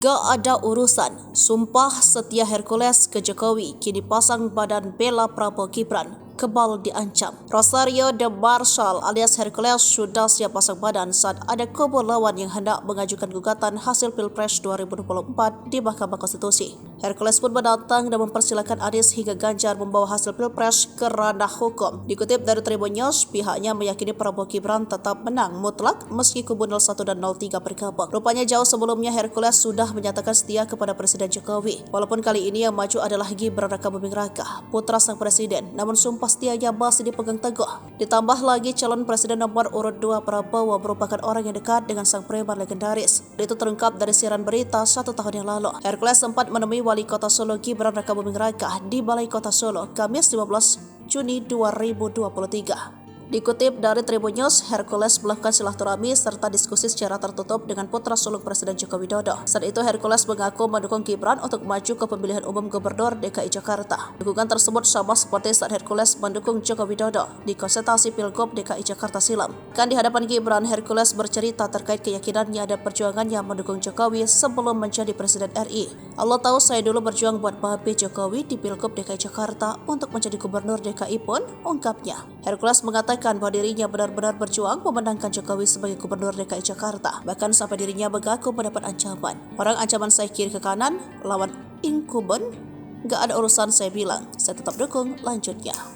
Gak ada urusan, sumpah setia Hercules ke Jokowi kini pasang badan bela Prabowo Gibran kebal diancam. Rosario de Marshall alias Hercules sudah siap pasang badan saat ada kubu lawan yang hendak mengajukan gugatan hasil Pilpres 2024 di Mahkamah Konstitusi. Hercules pun menantang dan mempersilahkan Anies hingga Ganjar membawa hasil Pilpres ke ranah hukum. Dikutip dari Tribun News, pihaknya meyakini Prabowo Gibran tetap menang mutlak meski kubu 01 dan 03 bergabung. Rupanya jauh sebelumnya Hercules sudah menyatakan setia kepada Presiden Jokowi. Walaupun kali ini yang maju adalah Gibran Rakabuming Raka, putra sang presiden, namun sumpah setianya masih dipegang teguh. Ditambah lagi calon presiden nomor urut 2 Prabowo merupakan orang yang dekat dengan sang preman legendaris. Itu terungkap dari siaran berita 1 tahun yang lalu. Hercules sempat menemui Wali Kota Solo Gibran Rakabuming Raka di Balai Kota Solo, Kamis 15 Juni 2023. Dikutip dari Tribun News, Hercules melakukan silaturahmi serta diskusi secara tertutup dengan putra sulung Presiden Joko Widodo. Saat itu Hercules mengaku mendukung Gibran untuk maju ke pemilihan umum Gubernur DKI Jakarta. Dukungan tersebut sama seperti saat Hercules mendukung Joko Widodo di konsultasi Pilgub DKI Jakarta silam. Kan di hadapan Gibran, Hercules bercerita terkait keyakinannya dan perjuangannya mendukung Jokowi sebelum menjadi Presiden RI. Allah tahu saya dulu berjuang buat Babe Jokowi di Pilgub DKI Jakarta untuk menjadi Gubernur DKI pun, ungkapnya. Hercules mengatakan bahwa dirinya benar-benar berjuang memenangkan Jokowi sebagai Gubernur DKI Jakarta. Bahkan sampai dirinya mengaku mendapat ancaman. Orang ancaman saya kiri ke kanan, lawan incumbent, gak ada urusan saya bilang. Saya tetap dukung, lanjutnya.